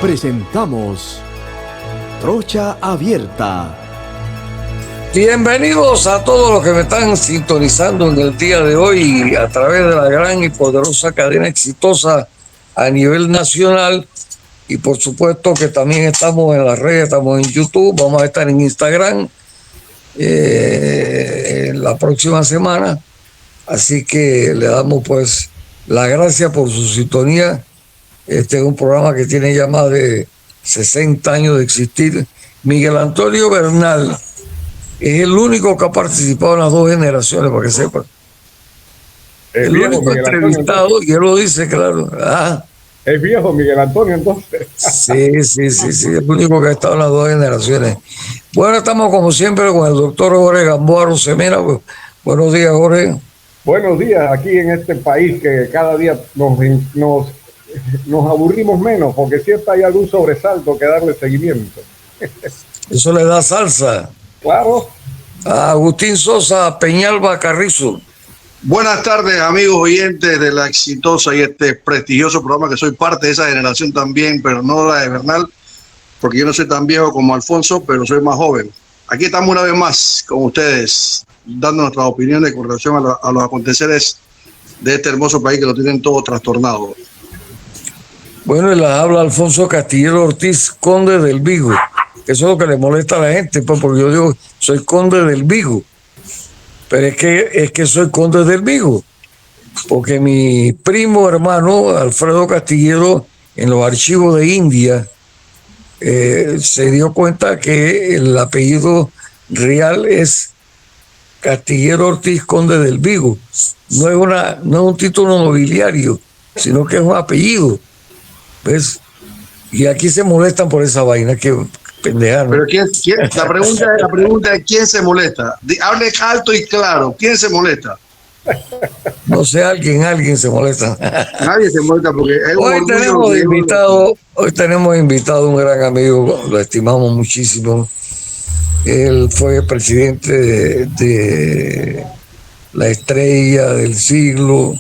presentamos Trocha Abierta. Bienvenidos a todos los que me están sintonizando en el día de hoy a través de la gran y poderosa cadena exitosa a nivel nacional, y por supuesto que también estamos en las redes, estamos en YouTube, vamos a estar en Instagram la próxima semana, así que le damos pues la gracia por su sintonía. Este es un programa que tiene ya más de 60 años de existir. Miguel Antonio Bernal es el único que ha participado en las dos generaciones, para que sepan. El único entrevistado, y él lo dice, claro. Es viejo Miguel Antonio, entonces. Sí, el único que ha estado en las dos generaciones. Bueno, estamos como siempre con el doctor Jorge Gamboa Rosemena. Buenos días, Jorge. Buenos días, aquí en este país que cada día nos aburrimos menos, porque siempre hay algún sobresalto que darle seguimiento. Eso le da salsa. Claro. Agustín Sosa Peñalba Carrizo. Buenas tardes, amigos oyentes de la exitosa y este prestigioso programa, que soy parte de esa generación también, pero no la de Bernal, porque yo no soy tan viejo como Alfonso, pero soy más joven. Aquí estamos una vez más con ustedes, dando nuestras opiniones con relación a los aconteceres de este hermoso país que lo tienen todo trastornado. Bueno, y las habla Alfonso Castillero Ortiz, conde del Vigo. Eso es lo que le molesta a la gente, pues, porque yo digo, soy conde del Vigo. Pero es que soy conde del Vigo, porque mi primo hermano Alfredo Castillero, en los archivos de India, se dio cuenta que el apellido real es Castillero Ortiz, conde del Vigo. No es un título nobiliario, sino que es un apellido. ¿Ves? Y aquí se molestan por esa vaina, que pendejada. Pero la pregunta es ¿quién se molesta? Hable alto y claro, ¿quién se molesta? No sé, alguien se molesta. Nadie se molesta porque es Hoy tenemos invitado un gran amigo, lo estimamos muchísimo. Él fue presidente de la Estrella del Siglo.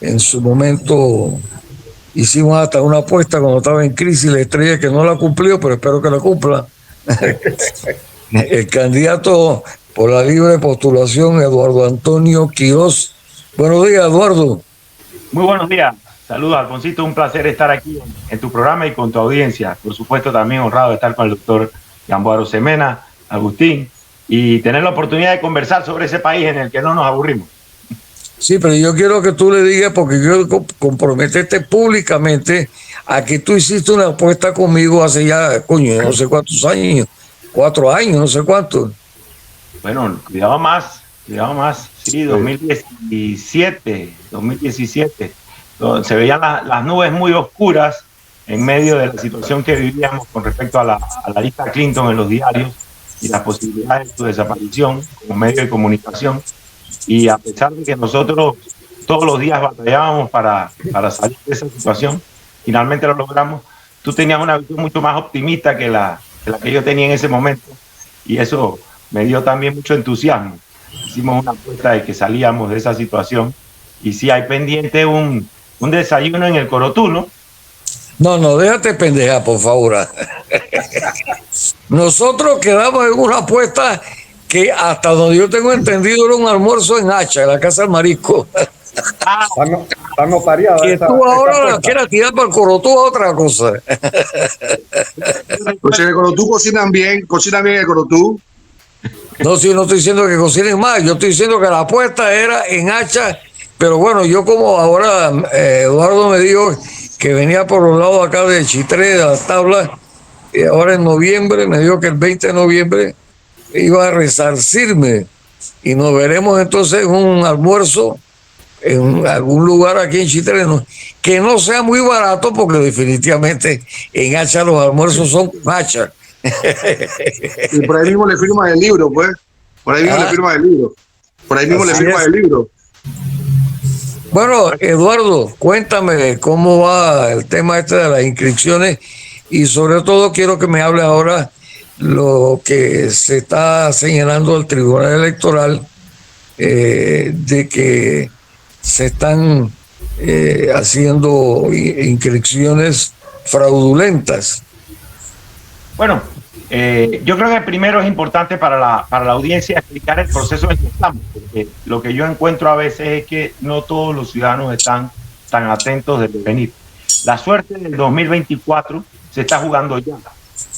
En su momento hicimos hasta una apuesta cuando estaba en crisis la Estrella, que no la cumplió, pero espero que la cumpla. El candidato por la libre postulación, Eduardo Antonio Quiroz. Buenos días, Eduardo. Muy buenos días. Saludos, Alfonsito. Un placer estar aquí en tu programa y con tu audiencia. Por supuesto, también honrado de estar con el doctor Gamboa Rosemena, Agustín, y tener la oportunidad de conversar sobre ese país en el que no nos aburrimos. Sí, pero yo quiero que tú le digas, porque quiero comprometerte públicamente a que tú hiciste una apuesta conmigo hace ya, no sé cuántos años, 4 años, no sé cuántos. Bueno, cuidado más, sí, 2017, se veían las nubes muy oscuras en medio de la situación que vivíamos con respecto a la lista Clinton en los diarios y las posibilidades de su desaparición como medio de comunicación. Y a pesar de que nosotros todos los días batallábamos para salir de esa situación, finalmente lo logramos. Tú tenías una visión mucho más optimista que la que yo tenía en ese momento, y eso me dio también mucho entusiasmo. Hicimos una apuesta de que salíamos de esa situación, y sí hay pendiente un desayuno en el Corotú, ¿no? No, déjate pendeja, por favor. Nosotros quedamos en una apuesta que hasta donde yo tengo entendido era un almuerzo en Hacha, en la Casa del Marisco. Está notariada. Que tú ahora la quieras tirar para el Corotú a otra cosa. Pues en el Corotú cocinan bien el Corotú. No, si no estoy diciendo que cocinen más, yo estoy diciendo que la apuesta era en Hacha, pero bueno, yo como ahora Eduardo me dijo que venía por los lados acá de Chitré, de las tablas, y ahora en noviembre, me dijo que el 20 de noviembre iba a resarcirme, y nos veremos entonces en un almuerzo en algún lugar aquí en Chitré, que no sea muy barato, porque definitivamente en Hacha los almuerzos son Hacha. Y por ahí mismo le firma el libro, pues. Por ahí mismo le firma el libro. Por ahí mismo le firma el libro. Bueno, Eduardo, cuéntame cómo va el tema este de las inscripciones, y sobre todo quiero que me hable ahora lo que se está señalando el Tribunal Electoral, de que se están haciendo inscripciones fraudulentas. Bueno, yo creo que primero es importante para la audiencia explicar el proceso en que estamos, porque lo que yo encuentro a veces es que no todos los ciudadanos están tan atentos del devenir. La suerte del 2024 se está jugando ya,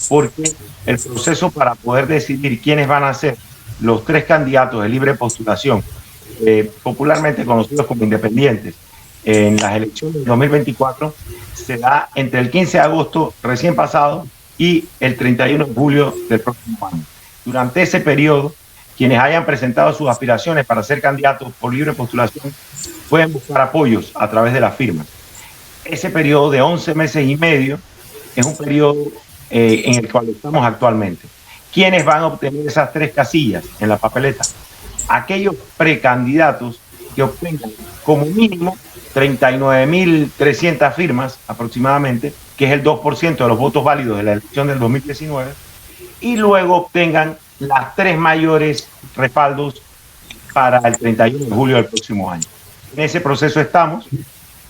porque el proceso para poder decidir quiénes van a ser los 3 candidatos de libre postulación, popularmente conocidos como independientes, en las elecciones del 2024, se da entre el 15 de agosto recién pasado y el 31 de julio del próximo año. Durante ese periodo, quienes hayan presentado sus aspiraciones para ser candidatos por libre postulación pueden buscar apoyos a través de las firmas. Ese periodo de 11 meses y medio es un periodo en el cual estamos actualmente. ¿Quiénes van a obtener esas 3 casillas en la papeleta? Aquellos precandidatos que obtengan como mínimo 39.300 firmas aproximadamente, que es el 2% de los votos válidos de la elección del 2019, y luego obtengan las 3 mayores respaldos para el 31 de julio del próximo año. En ese proceso estamos,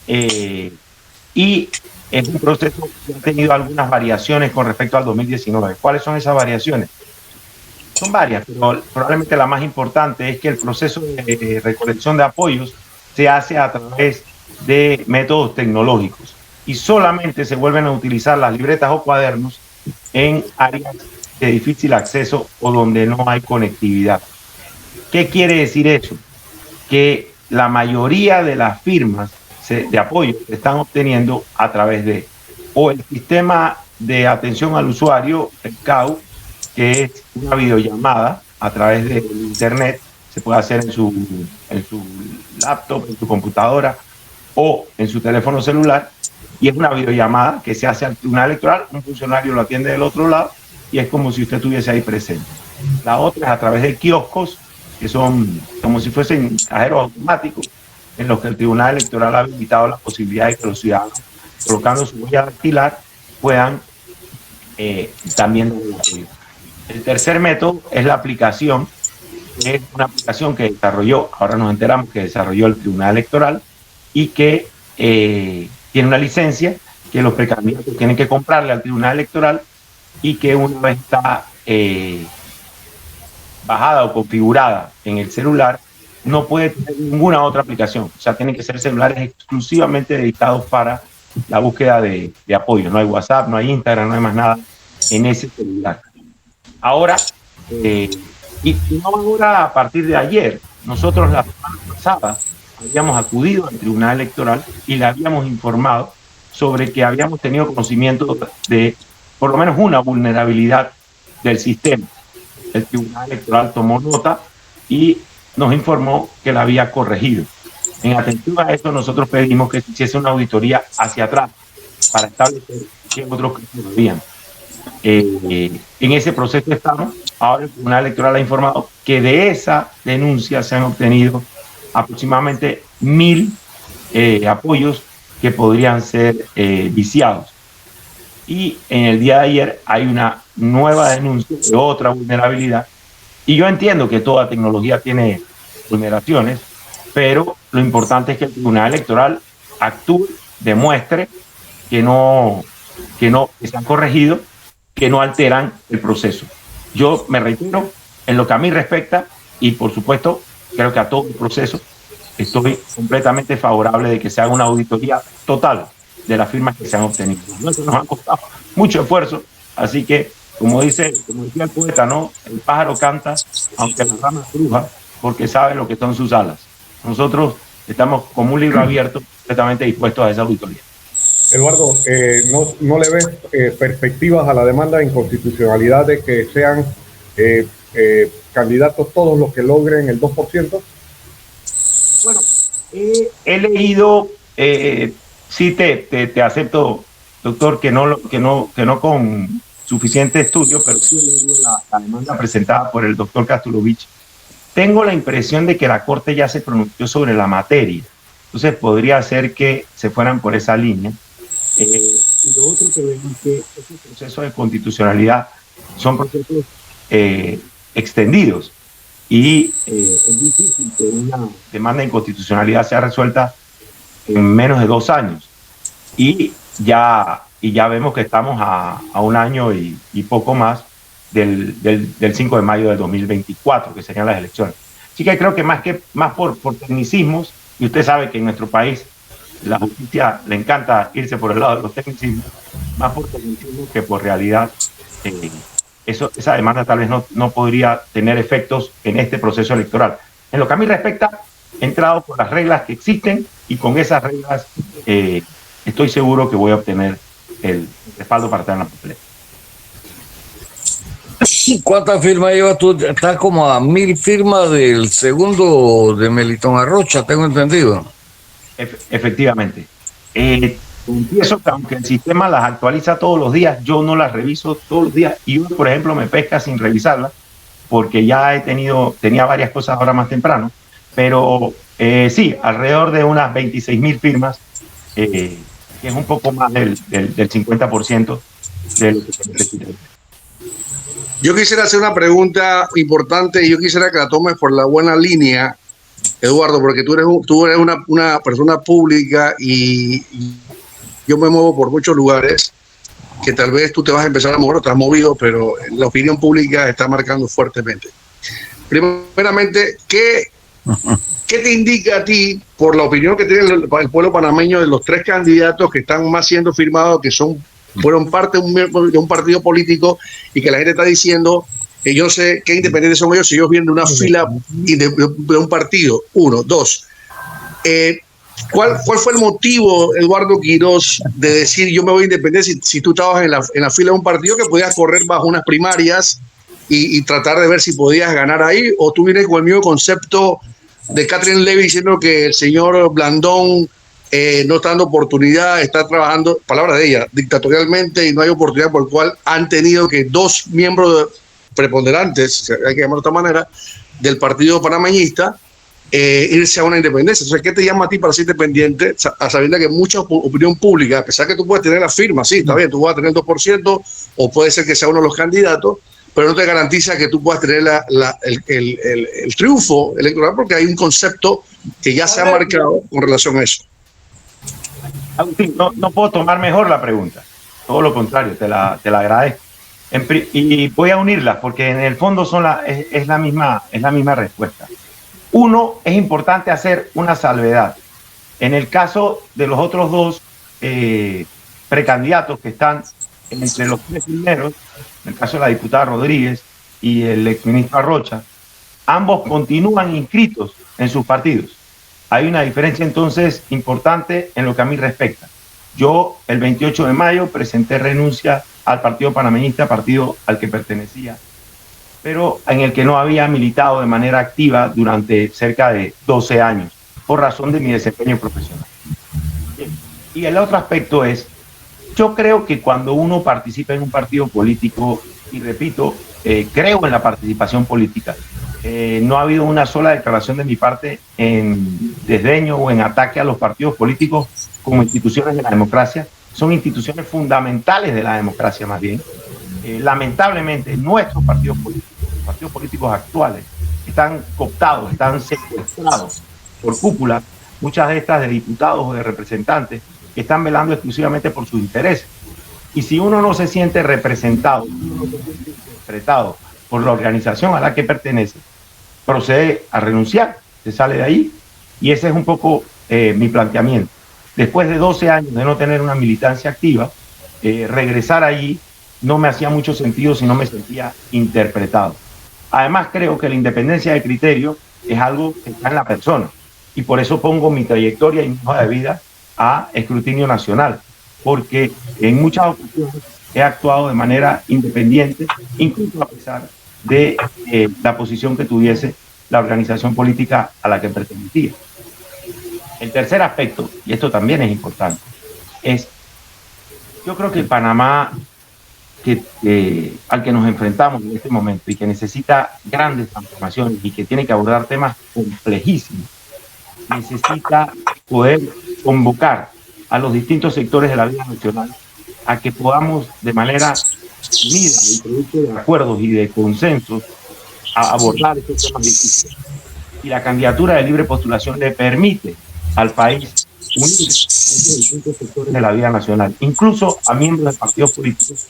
y es un proceso que ha tenido algunas variaciones con respecto al 2019. ¿Cuáles son esas variaciones? Son varias, pero probablemente la más importante es que el proceso de recolección de apoyos se hace a través de métodos tecnológicos y solamente se vuelven a utilizar las libretas o cuadernos en áreas de difícil acceso o donde no hay conectividad. ¿Qué quiere decir eso? Que la mayoría de las firmas de apoyo se están obteniendo a través de o el sistema de atención al usuario, el CAU, que es una videollamada a través del internet, se puede hacer en su laptop, en su computadora o en su teléfono celular, y es una videollamada que se hace al tribunal electoral, un funcionario lo atiende del otro lado y es como si usted estuviese ahí presente. La otra es a través de kioscos, que son como si fuesen cajeros automáticos, en los que el tribunal electoral ha habilitado la posibilidad de que los ciudadanos, colocando su huella dactilar, puedan también dar el apoyo. El tercer método es la aplicación, que es una aplicación que desarrolló, ahora nos enteramos que desarrolló el tribunal electoral y que tiene una licencia que los precandidatos tienen que comprarle al tribunal electoral y que una vez está bajada o configurada en el celular, no puede tener ninguna otra aplicación. O sea, tienen que ser celulares exclusivamente dedicados para la búsqueda de apoyo. No hay WhatsApp, no hay Instagram, no hay más nada en ese celular. Ahora, y no ahora a partir de ayer, nosotros la semana pasada habíamos acudido al tribunal electoral y le habíamos informado sobre que habíamos tenido conocimiento de por lo menos una vulnerabilidad del sistema. El tribunal electoral tomó nota y nos informó que la había corregido. En atención a esto, nosotros pedimos que se hiciese una auditoría hacia atrás para establecer qué otros casos habían. En ese proceso estamos. Ahora el tribunal electoral ha informado que de esa denuncia se han obtenido aproximadamente 1.000 apoyos que podrían ser viciados. Y en el día de ayer hay una nueva denuncia de otra vulnerabilidad. Y yo entiendo que toda tecnología tiene vulneraciones, pero lo importante es que el tribunal electoral actúe, demuestre que se han corregido, que no alteran el proceso. Yo me reitero en lo que a mí respecta y por supuesto creo que a todo el proceso estoy completamente favorable de que se haga una auditoría total de las firmas que se han obtenido. Nos han costado mucho esfuerzo, así que como decía el poeta, ¿no? El pájaro canta aunque la rama cruja porque sabe lo que son sus alas. Nosotros estamos como un libro abierto, completamente dispuestos a esa auditoría. Eduardo, ¿no le ves perspectivas a la demanda de inconstitucionalidad de que sean candidatos todos los que logren el 2%? Bueno, he leído, sí te acepto, doctor, que no con suficiente estudio, pero sí he leído la demanda presentada por el doctor Kasturovich. Tengo la impresión de que la Corte ya se pronunció sobre la materia, entonces podría ser que se fueran por esa línea. Y lo otro que veo es que estos procesos de constitucionalidad son procesos extendidos y es difícil que una demanda de inconstitucionalidad sea resuelta en menos de 2 años. Y y ya vemos que estamos a un año y poco más del 5 de mayo del 2024, que serían las elecciones. Así que creo que más por tecnicismos, y usted sabe que en nuestro país la justicia le encanta irse por el lado de los tecnicismos, más por tecnicismos que por realidad, esa demanda tal vez no podría tener efectos en este proceso electoral. En lo que a mí respecta, he entrado por las reglas que existen y con esas reglas estoy seguro que voy a obtener el respaldo para estar en la papeleta. ¿Cuántas firmas llevas tú? Estás como a 1000 firmas del segundo de Melitón Arrocha, tengo entendido. Efectivamente. Confieso que aunque el sistema las actualiza todos los días, yo no las reviso todos los días y uno, por ejemplo, me pesca sin revisarlas porque ya tenía varias cosas ahora más temprano, pero sí, alrededor de unas 26.000 firmas, que es un poco más del 50% de lo que se necesita. Yo quisiera hacer una pregunta importante y yo quisiera que la tomes por la buena línea, Eduardo, porque tú eres una persona pública y yo me muevo por muchos lugares que tal vez tú te vas a empezar a mover, te has movido, pero la opinión pública está marcando fuertemente. Primeramente, ¿qué te indica a ti, por la opinión que tiene el pueblo panameño, de los 3 candidatos que están más siendo firmados, que fueron parte de un partido político y que la gente está diciendo que yo no sé qué independientes son ellos si ellos vienen de una fila de un partido? 1, 2. ¿Cuál fue el motivo, Eduardo Quiroz, de decir yo me voy a independencia si tú estabas en la fila de un partido que podías correr bajo unas primarias y tratar de ver si podías ganar ahí? ¿O tú vienes con el mismo concepto de Catherine Levy diciendo que el señor Blandón no está dando oportunidad, está trabajando, palabra de ella, dictatorialmente, y no hay oportunidad, por el cual han tenido que 2 miembros preponderantes, hay que llamarlo de esta manera, del partido panameñista, irse a una independencia? Entonces, ¿qué te llama a ti para ser independiente, a sabiendo que mucha opinión pública, a pesar que tú puedes tener la firma, sí, está bien, tú vas a tener el 2%, o puede ser que sea uno de los candidatos, pero no te garantiza que tú puedas tener el triunfo electoral, porque hay un concepto que ya se ha marcado con relación a eso? Agustín, no puedo tomar mejor la pregunta, todo lo contrario, te la agradezco. Y voy a unirlas porque en el fondo es la misma respuesta. Uno, es importante hacer una salvedad. En el caso de los otros 2 precandidatos que están entre los 3 primeros, en el caso de la diputada Rodríguez y el exministro Arrocha, ambos continúan inscritos en sus partidos. Hay una diferencia entonces importante en lo que a mí respecta. Yo el 28 de mayo presenté renuncia al Partido Panameñista, partido al que pertenecía, pero en el que no había militado de manera activa durante cerca de 12 años, por razón de mi desempeño profesional. Y el otro aspecto es, yo creo que cuando uno participa en un partido político, y repito, creo en la participación política, no ha habido una sola declaración de mi parte en desdeño o en ataque a los partidos políticos como instituciones de la democracia. Son instituciones fundamentales de la democracia, más bien. Lamentablemente, nuestros partidos políticos actuales, están cooptados, están secuestrados por cúpulas, muchas de estas de diputados o de representantes, que están velando exclusivamente por sus intereses. Y si uno no se siente representado, interpretado por la organización a la que pertenece, procede a renunciar, se sale de ahí, y ese es un poco mi planteamiento. Después de 12 años de no tener una militancia activa, regresar allí no me hacía mucho sentido si no me sentía interpretado. Además, creo que la independencia de criterio es algo que está en la persona, y por eso pongo mi trayectoria y mi hoja de vida a escrutinio nacional, porque en muchas ocasiones he actuado de manera independiente, incluso a pesar de la posición que tuviese la organización política a la que pertenecía. El tercer aspecto, y esto también es importante, es, yo creo que Panamá, al que nos enfrentamos en este momento y que necesita grandes transformaciones y que tiene que abordar temas complejísimos, necesita poder convocar a los distintos sectores de la vida nacional a que podamos de manera unida y producto de acuerdos y de consensos a abordar estos temas difíciles. Y la candidatura de libre postulación le permite al país unir a distintos sectores de la vida nacional, incluso a miembros de partidos políticos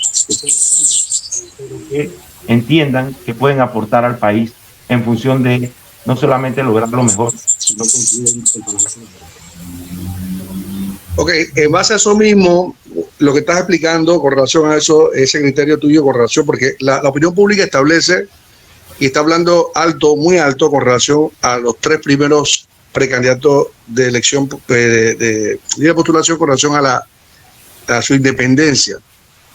que entiendan que pueden aportar al país en función de no solamente lograr lo mejor, sino construir el país. Ok, en base a eso mismo, lo que estás explicando con relación a eso, ese criterio tuyo con relación, porque la opinión pública establece y está hablando alto, muy alto, con relación a los 3 primeros precandidatos de elección, de postulación con relación a su independencia.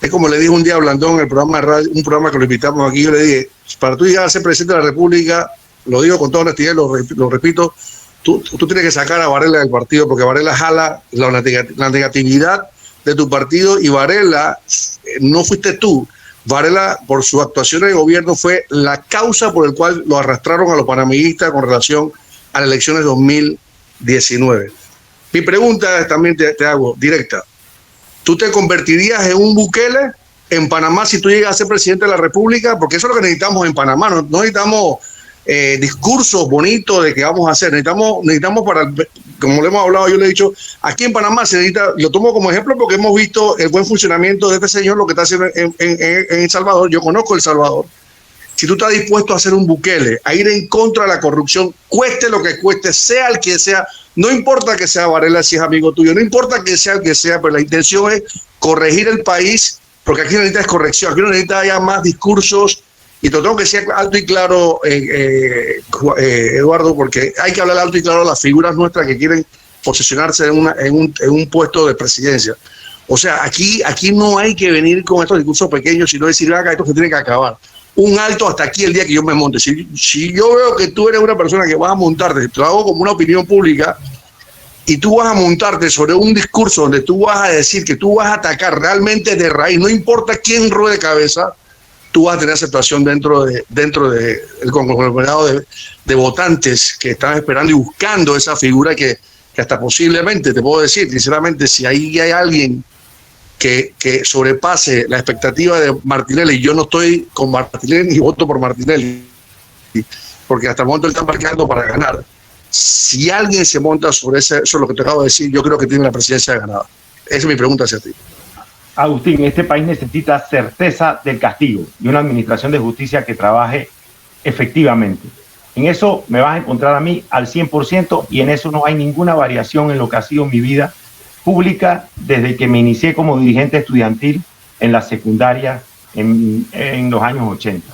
Es como le dije un día a Blandón en el programa de radio, un programa que lo invitamos aquí, yo le dije, para tú llegar a ser presidente de la República, lo digo con toda honestidad, lo repito, tú tienes que sacar a Varela del partido, porque Varela jala la negatividad de tu partido, y Varela, no fuiste tú. Varela, por su actuación en el gobierno, fue la causa por el cual lo arrastraron a los panameñistas con relación a las elecciones de 2019. Mi pregunta también te hago directa. ¿Tú te convertirías en un Bukele en Panamá si tú llegas a ser presidente de la República? Porque eso es lo que necesitamos en Panamá. No necesitamos discursos bonitos de que vamos a hacer. Necesitamos para, como le hemos hablado, yo le he dicho, aquí en Panamá se necesita, lo tomo como ejemplo porque hemos visto el buen funcionamiento de este señor, lo que está haciendo en El Salvador. Yo conozco El Salvador. Si tú estás dispuesto a hacer un Bukele, a ir en contra de la corrupción, cueste lo que cueste, sea el que sea, no importa que sea Varela si es amigo tuyo, no importa que sea el que sea, pero la intención es corregir el país, porque aquí no necesitas corrección, aquí no necesitas ya más discursos. Y te tengo que decir alto y claro, Eduardo, porque hay que hablar alto y claro a las figuras nuestras que quieren posicionarse en un puesto de presidencia. O sea, aquí no hay que venir con estos discursos pequeños, sino decir, acá esto se tiene que acabar. Un alto hasta aquí el día que yo me monte. Si yo veo que tú eres una persona que vas a montarte, te lo hago como una opinión pública, y tú vas a montarte sobre un discurso donde tú vas a decir que tú vas a atacar realmente de raíz, no importa quién ruede cabeza, tú vas a tener aceptación dentro del conglomerado de votantes que están esperando y buscando esa figura que hasta posiblemente, te puedo decir, sinceramente, si ahí hay alguien que sobrepase la expectativa de Martinelli, yo no estoy con Martinelli ni voto por Martinelli, porque hasta el momento él está marcando para ganar. Si alguien se monta sobre eso es lo que te acabo de decir, yo creo que tiene la presidencia ganada. Esa es mi pregunta hacia ti. Agustín, este país necesita certeza del castigo y una administración de justicia que trabaje efectivamente. En eso me vas a encontrar a mí al 100% y en eso no hay ninguna variación en lo que ha sido mi vida pública desde que me inicié como dirigente estudiantil en la secundaria en los años 80.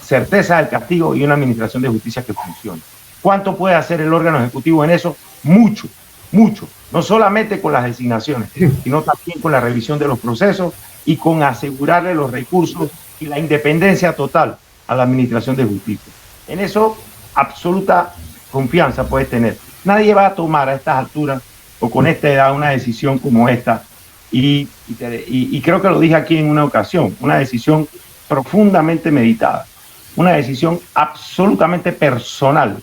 Certeza del castigo y una administración de justicia que funcione. ¿Cuánto puede hacer el órgano ejecutivo en eso? Mucho, mucho. No solamente con las designaciones, sino también con la revisión de los procesos y con asegurarle los recursos y la independencia total a la administración de justicia. En eso, absoluta confianza puedes tener. Nadie va a tomar a estas alturas o con esta edad una decisión como esta. Y creo que lo dije aquí en una ocasión, una decisión profundamente meditada, una decisión absolutamente personal.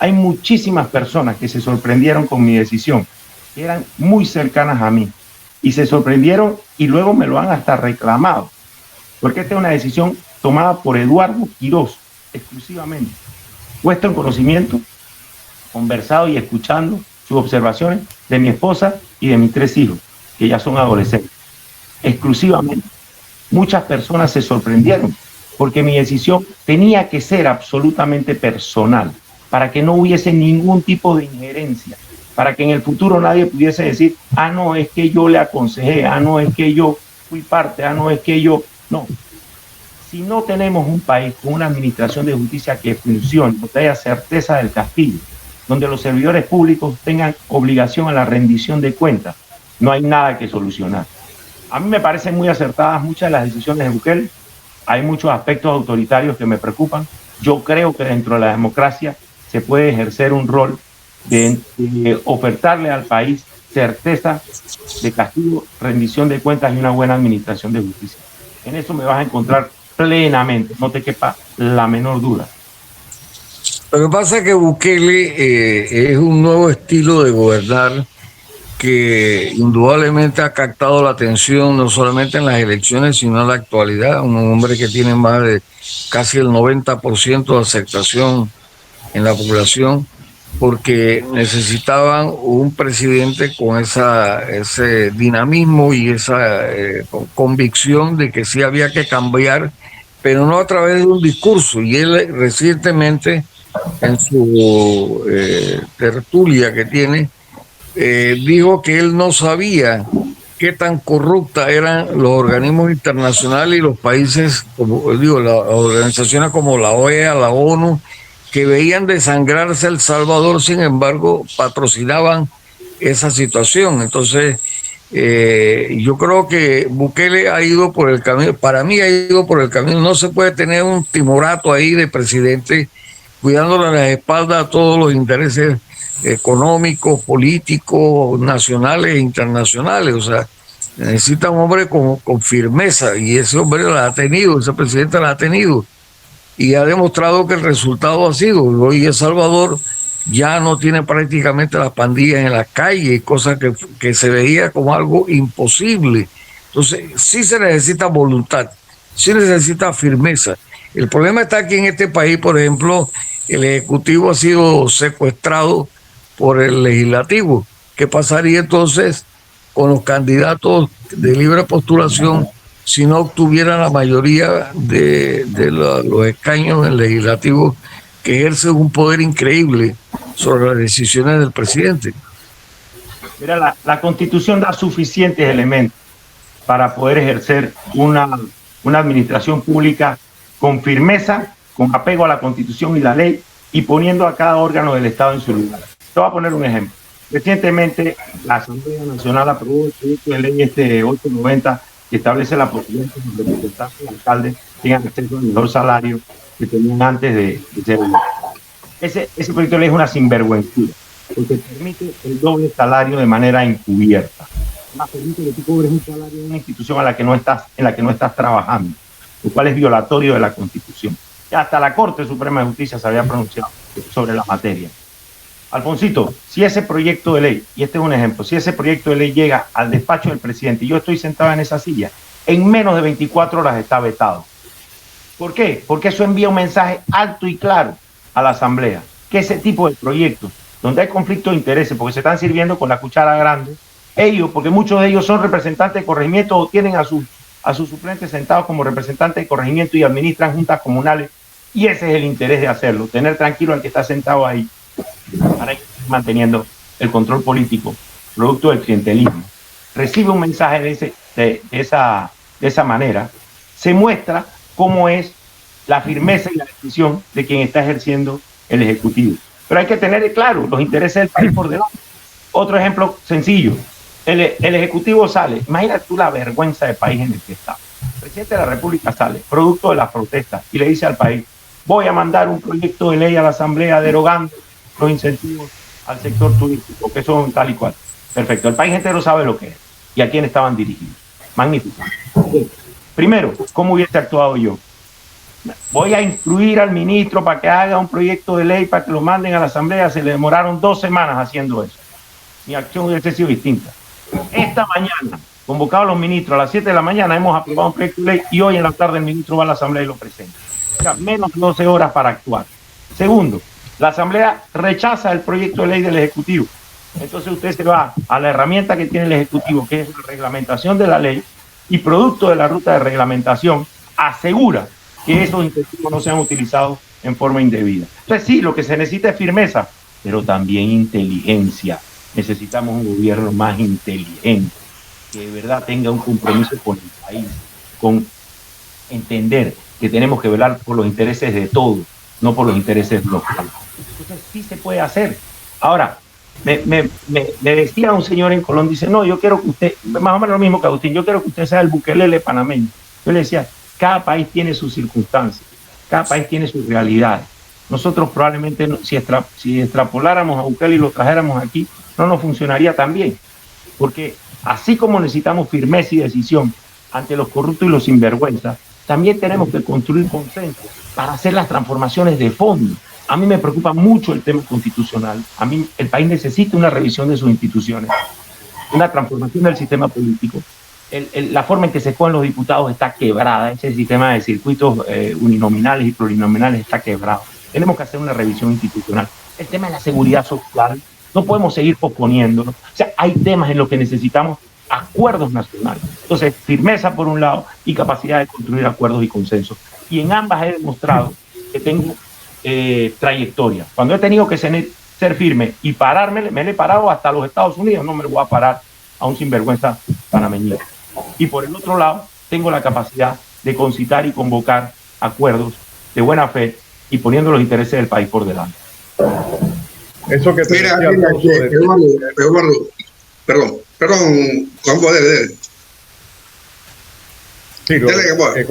Hay muchísimas personas que se sorprendieron con mi decisión, que eran muy cercanas a mí, y se sorprendieron y luego me lo han hasta reclamado, porque esta es una decisión tomada por Eduardo Quiroz, exclusivamente, puesto en conocimiento, conversado y escuchando sus observaciones de mi esposa y de mis 3 hijos, que ya son adolescentes, exclusivamente. Muchas personas se sorprendieron, porque mi decisión tenía que ser absolutamente personal, para que no hubiese ningún tipo de injerencia, para que en el futuro nadie pudiese decir, no, es que yo le aconsejé, no, es que yo fui parte, no, es que yo... No. Si no tenemos un país con una administración de justicia que funcione, donde haya certeza del castigo, donde los servidores públicos tengan obligación a la rendición de cuentas, no hay nada que solucionar. A mí me parecen muy acertadas muchas de las decisiones de Bukele. Hay muchos aspectos autoritarios que me preocupan. Yo creo que dentro de la democracia se puede ejercer un rol de ofertarle al país certeza de castigo, rendición de cuentas y una buena administración de justicia. En eso me vas a encontrar plenamente, no te quepa la menor duda. Lo que pasa es que Bukele es un nuevo estilo de gobernar que indudablemente ha captado la atención no solamente en las elecciones, sino en la actualidad. Un hombre que tiene más de casi el 90% de aceptación en la población porque necesitaban un presidente con ese dinamismo y esa convicción de que sí había que cambiar, pero no a través de un discurso. Y él recientemente, en su tertulia que tiene, dijo que él no sabía qué tan corruptas eran los organismos internacionales y los países, como digo, las organizaciones como la OEA, la ONU, que veían desangrarse El Salvador, sin embargo, patrocinaban esa situación. Entonces, yo creo que Bukele ha ido por el camino, para mí ha ido por el camino. No se puede tener un timorato ahí de presidente cuidándole las espaldas a todos los intereses económicos, políticos, nacionales e internacionales. O sea, necesita un hombre con firmeza, y ese hombre la ha tenido, ese presidente la ha tenido, y ha demostrado que el resultado ha sido, hoy El Salvador ya no tiene prácticamente las pandillas en las calles, cosa que se veía como algo imposible. Entonces, sí se necesita voluntad, sí necesita firmeza. El problema está que en este país, por ejemplo, el Ejecutivo ha sido secuestrado por el Legislativo. ¿Qué pasaría entonces con los candidatos de libre postulación si no obtuvieran la mayoría de los escaños en el Legislativo, que ejerce un poder increíble sobre las decisiones del presidente? Mira, la Constitución da suficientes elementos para poder ejercer una administración pública con firmeza, con apego a la Constitución y la ley, y poniendo a cada órgano del Estado en su lugar. Te voy a poner un ejemplo. Recientemente, la Asamblea Nacional aprobó el proyecto de ley 890, que establece la posibilidad de que los representantes y alcaldes tengan acceso al mejor salario que tenían antes de ser electos. Ese proyecto de ley es una sinvergüenzura, porque permite el doble salario de manera encubierta. Además, permite que tú cobres un salario en una institución en la que no estás trabajando, lo cual es violatorio de la Constitución. Y hasta la Corte Suprema de Justicia se había pronunciado sobre la materia. Alfonsito, si ese proyecto de ley, y este es un ejemplo, si ese proyecto de ley llega al despacho del presidente y yo estoy sentado en esa silla, en menos de 24 horas está vetado. ¿Por qué? Porque eso envía un mensaje alto y claro a la Asamblea, que ese tipo de proyectos, donde hay conflicto de intereses, porque se están sirviendo con la cuchara grande, ellos, porque muchos de ellos son representantes de corregimiento o tienen a sus suplentes sentados como representantes de corregimiento y administran juntas comunales, y ese es el interés de hacerlo, tener tranquilo al que está sentado ahí, para ir manteniendo el control político, producto del clientelismo. Recibe un mensaje de esa manera, se muestra cómo es la firmeza y la decisión de quien está ejerciendo el Ejecutivo. Pero hay que tener claro los intereses del país por delante. Otro ejemplo sencillo, el Ejecutivo sale, imagínate tú la vergüenza del país en el que está. El presidente de la República sale, producto de las protestas, y le dice al país: voy a mandar un proyecto de ley a la Asamblea derogando los incentivos al sector turístico, que son tal y cual. Perfecto, el país entero sabe lo que es y a quién estaban dirigidos. Magnífico. Primero, ¿cómo hubiese actuado yo? Voy a instruir al ministro para que haga un proyecto de ley para que lo manden a la Asamblea. Se le demoraron 2 semanas haciendo eso. Mi acción hubiese sido distinta. Esta mañana, convocados los ministros a las 7 de la mañana, hemos aprobado un proyecto de ley y hoy en la tarde el ministro va a la Asamblea y lo presenta. O sea, menos de 12 horas para actuar. Segundo, la Asamblea rechaza el proyecto de ley del Ejecutivo. Entonces usted se va a la herramienta que tiene el Ejecutivo, que es la reglamentación de la ley, y producto de la ruta de reglamentación asegura que esos incentivos no sean utilizados en forma indebida. Entonces sí, lo que se necesita es firmeza, pero también inteligencia. Necesitamos un gobierno más inteligente, que de verdad tenga un compromiso con el país, con entender que tenemos que velar por los intereses de todos, no por los intereses locales. Entonces sí se puede hacer. Ahora, me decía un señor en Colón, dice: no, yo quiero que usted, más o menos lo mismo que Agustín, yo quiero que usted sea el Bukelele panameño. Yo le decía, cada país tiene sus circunstancias, cada país tiene sus realidades. Nosotros probablemente, si extrapoláramos a Bukele y lo trajéramos aquí, no nos funcionaría tan bien. Porque así como necesitamos firmeza y decisión ante los corruptos y los sinvergüenzas, también tenemos que construir consenso para hacer las transformaciones de fondo. A mí me preocupa mucho el tema constitucional. A mí el país necesita una revisión de sus instituciones, una transformación del sistema político. La forma en que se escogen los diputados está quebrada. Ese sistema de circuitos uninominales y plurinominales está quebrado. Tenemos que hacer una revisión institucional. El tema de la seguridad social, no podemos seguir posponiéndolo. O sea, hay temas en los que necesitamos acuerdos nacionales. Entonces, firmeza por un lado y capacidad de construir acuerdos y consensos. Y en ambas he demostrado que tengo trayectoria. Cuando he tenido que ser firme y pararme, me le he parado hasta los Estados Unidos, no me lo voy a parar a un sinvergüenza panameñito. Y por el otro lado, tengo la capacidad de concitar y convocar acuerdos de buena fe y poniendo los intereses del país por delante. Eso que te Mira, decía Alfonso, Eduardo, perdón, Juan, dele. sí, Dele,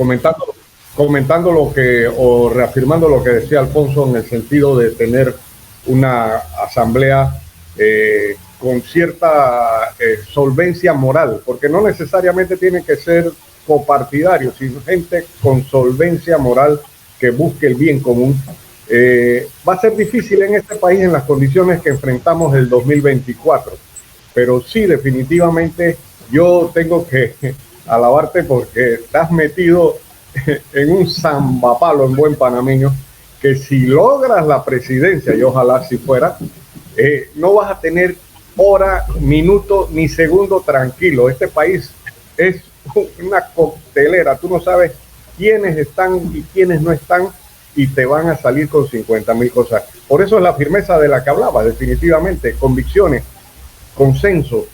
comentando lo que, o reafirmando lo que decía Alfonso en el sentido de tener una asamblea con cierta solvencia moral, porque no necesariamente tiene que ser copartidario, sino gente con solvencia moral que busque el bien común. Va a ser difícil en este país en las condiciones que enfrentamos el 2024, pero sí, definitivamente yo tengo que alabarte porque te has metido en un zambapalo en buen panameño, que si logras la presidencia, y ojalá si fuera, no vas a tener hora, minuto ni segundo tranquilo. Este país es una coctelera, tú no sabes quiénes están y quiénes no están, y te van a salir con 50,000 cosas. Por eso es la firmeza de la que hablaba, definitivamente, convicciones, consenso,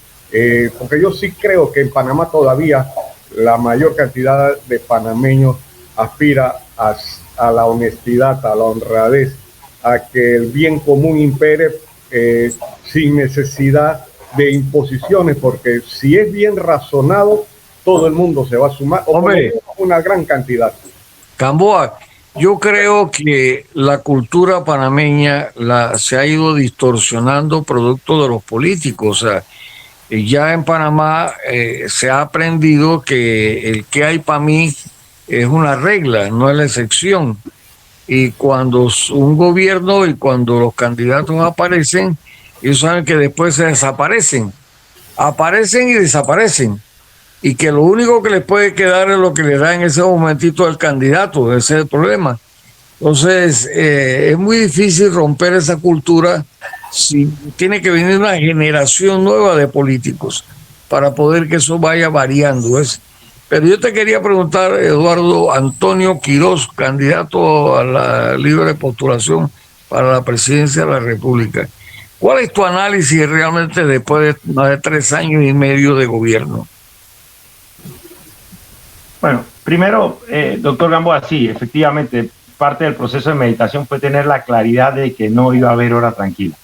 porque yo sí creo que en Panamá todavía la mayor cantidad de panameños aspira a la honestidad, a la honradez, a que el bien común impere sin necesidad de imposiciones, porque si es bien razonado, todo el mundo se va a sumar, o una gran cantidad. Gamboa, yo creo que la cultura panameña se ha ido distorsionando producto de los políticos. O sea, ya en Panamá se ha aprendido que el que hay para mí es una regla, no es la excepción. Y cuando un gobierno y cuando los candidatos aparecen, ellos saben que después se desaparecen. Aparecen y desaparecen. Y que lo único que les puede quedar es lo que le da en ese momentito al candidato, ese es el problema. Entonces, es muy difícil romper esa cultura si tiene que venir una generación nueva de políticos para poder que eso vaya variando. Pero yo te quería preguntar, Eduardo Antonio Quirós, candidato a la libre postulación para la presidencia de la República. ¿Cuál es tu análisis realmente después de más de 3 años y medio de gobierno? Bueno, primero, doctor Gamboa, sí, efectivamente, parte del proceso de meditación fue tener la claridad de que no iba a haber hora tranquila,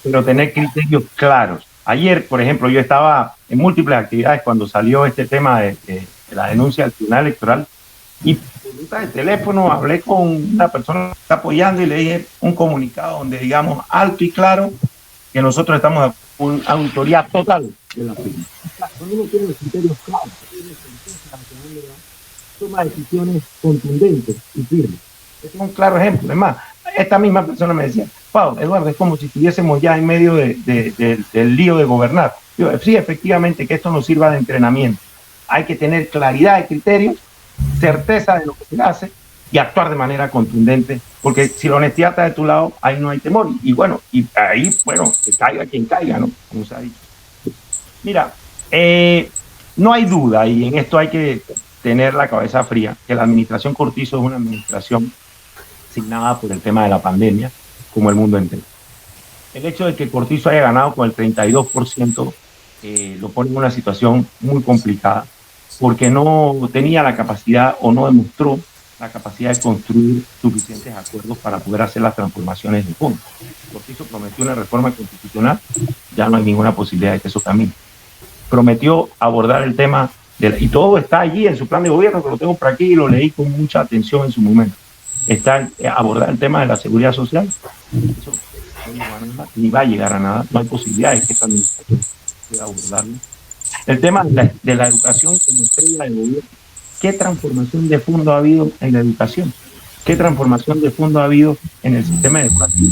pero tener criterios claros. Ayer, por ejemplo, yo estaba en múltiples actividades cuando salió este tema de la denuncia al Tribunal Electoral y por ruta de teléfono hablé con una persona que está apoyando y le dije un comunicado donde digamos alto y claro que nosotros estamos con autoridad total de la firma. Cuando uno tiene los criterios claros, toma decisiones contundentes y firmes. Este es un claro ejemplo. Es más, esta misma persona me decía, Pau, Eduardo, es como si estuviésemos ya en medio del lío de gobernar. Yo, sí, efectivamente, que esto nos sirva de entrenamiento. Hay que tener claridad de criterios, certeza de lo que se hace y actuar de manera contundente, porque si la honestidad está de tu lado, ahí no hay temor. Y bueno, y ahí, bueno, que caiga quien caiga, ¿no? Como se ha dicho. Mira, no hay duda, y en esto hay que tener la cabeza fría, que la administración Cortizo es una administración asignada por el tema de la pandemia, como el mundo entero. El hecho de que Cortizo haya ganado con el 32% lo pone en una situación muy complicada, porque no tenía la capacidad o no demostró la capacidad de construir suficientes acuerdos para poder hacer las transformaciones de fondo. Cortizo prometió una reforma constitucional, ya no hay ninguna posibilidad de que eso camine. Prometió abordar el tema y todo está allí en su plan de gobierno, que lo tengo por aquí y lo leí con mucha atención en su momento. Está abordar el tema de la seguridad social. Eso ni va a llegar a nada, no hay posibilidades que esta administración pueda abordarlo. El tema de la educación como estrella de gobierno. ¿Qué transformación de fondo ha habido en la educación? ¿Qué transformación de fondo ha habido en el sistema educativo?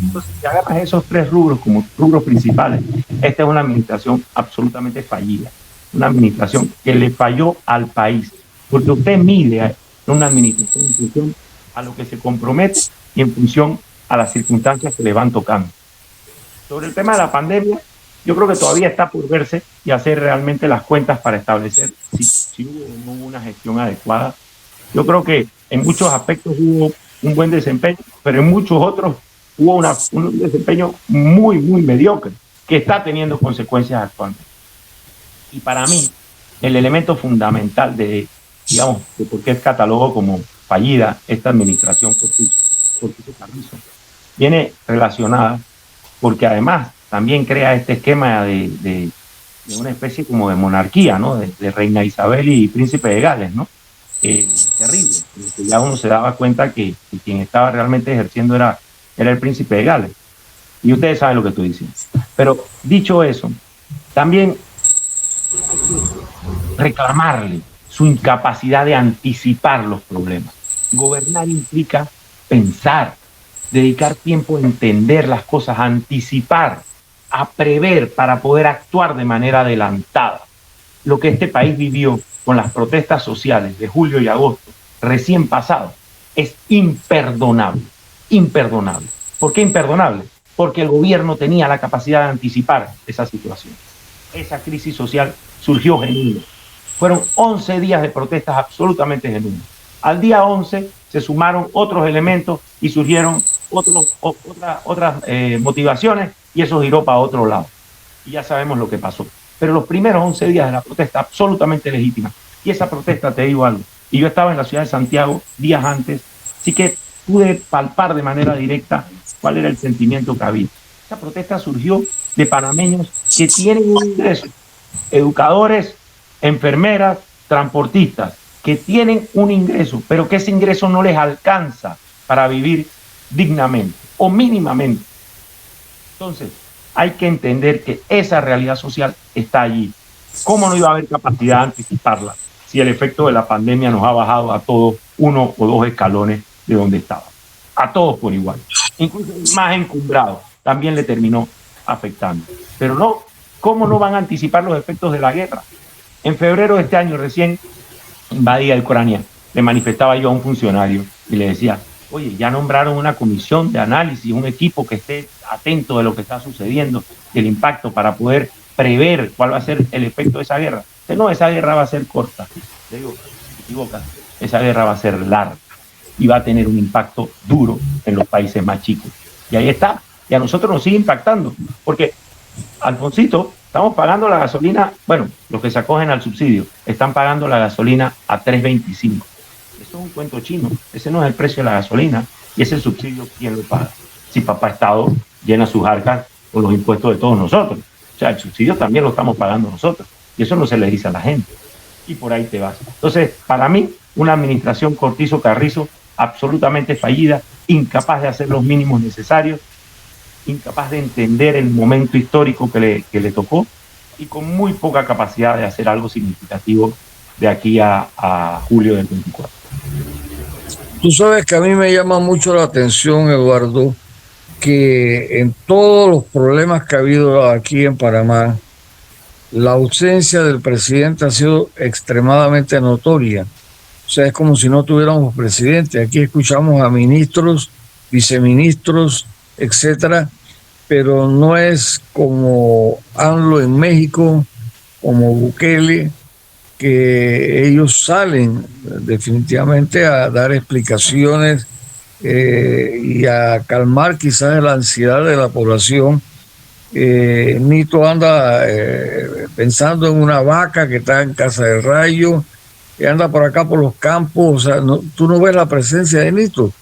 Entonces, si agarras esos 3 rubros como rubros principales, esta es una administración absolutamente fallida. Una administración que le falló al país. Porque usted mide una administración en función a lo que se compromete y en función a las circunstancias que le van tocando. Sobre el tema de la pandemia, yo creo que todavía está por verse y hacer realmente las cuentas para establecer si hubo o no hubo una gestión adecuada. Yo creo que en muchos aspectos hubo un buen desempeño, pero en muchos otros hubo un desempeño muy, muy mediocre, que está teniendo consecuencias actualmente. Y para mí, el elemento fundamental de por qué es catalogado como fallida esta administración Cortizo Carrizo, viene relacionada porque además también crea este esquema de una especie como de monarquía, ¿no? De Reina Isabel y Príncipe de Gales, ¿no? Terrible, porque ya uno se daba cuenta que quien estaba realmente ejerciendo era el Príncipe de Gales. Y ustedes saben lo que estoy diciendo. Pero dicho eso, también reclamarle su incapacidad de anticipar los problemas. Gobernar implica pensar, dedicar tiempo a entender las cosas, a anticipar, a prever para poder actuar de manera adelantada. Lo que este país vivió con las protestas sociales de julio y agosto recién pasados es imperdonable, imperdonable. ¿Por qué imperdonable? Porque el gobierno tenía la capacidad de anticipar esa situación. Esa crisis social surgió genuina. Fueron 11 días de protestas absolutamente genuinas. Al día 11 se sumaron otros elementos y surgieron otras motivaciones y eso giró para otro lado. Y ya sabemos lo que pasó. Pero los primeros 11 días de la protesta absolutamente legítima. Y esa protesta, te digo algo, y yo estaba en la ciudad de Santiago días antes, así que pude palpar de manera directa cuál era el sentimiento que había. Esa protesta surgió de panameños que tienen un ingreso, educadores, enfermeras, transportistas, que tienen un ingreso, pero que ese ingreso no les alcanza para vivir dignamente o mínimamente. Entonces, hay que entender que esa realidad social está allí. ¿Cómo no iba a haber capacidad de anticiparla si el efecto de la pandemia nos ha bajado a todos 1 o 2 escalones de donde estaba? A todos por igual. Incluso el más encumbrado también le terminó afectando. Pero no, ¿cómo no van a anticipar los efectos de la guerra? En febrero de este año recién invadía Ucrania. Le manifestaba yo a un funcionario y le decía, oye, ya nombraron una comisión de análisis, un equipo que esté atento de lo que está sucediendo, del impacto, para poder prever cuál va a ser el efecto de esa guerra. Dice, no, esa guerra va a ser corta. Le digo, te equivocas, esa guerra va a ser larga y va a tener un impacto duro en los países más chicos. Y ahí está, y a nosotros nos sigue impactando, porque, Alfonsito, estamos pagando la gasolina, bueno, los que se acogen al subsidio, están pagando la gasolina a 3.25. Eso es un cuento chino, ese no es el precio de la gasolina y ese subsidio, ¿quién lo paga? Si papá Estado llena sus arcas con los impuestos de todos nosotros. O sea, el subsidio también lo estamos pagando nosotros y eso no se le dice a la gente. Y por ahí te vas. Entonces, para mí, una administración Cortizo Carrizo absolutamente fallida, incapaz de hacer los mínimos necesarios, incapaz de entender el momento histórico que le tocó y con muy poca capacidad de hacer algo significativo de aquí a julio del 24. Tú sabes que a mí me llama mucho la atención, Eduardo, que en todos los problemas que ha habido aquí en Panamá, la ausencia del presidente ha sido extremadamente notoria. O sea, es como si no tuviéramos presidente. Aquí escuchamos a ministros, viceministros, etcétera, pero no es como AMLO en México, como Bukele, que ellos salen definitivamente a dar explicaciones y a calmar quizás la ansiedad de la población. Nito anda pensando en una vaca que está en Casa del Rayo, y anda por acá por los campos. O sea, tú no ves la presencia de Nito.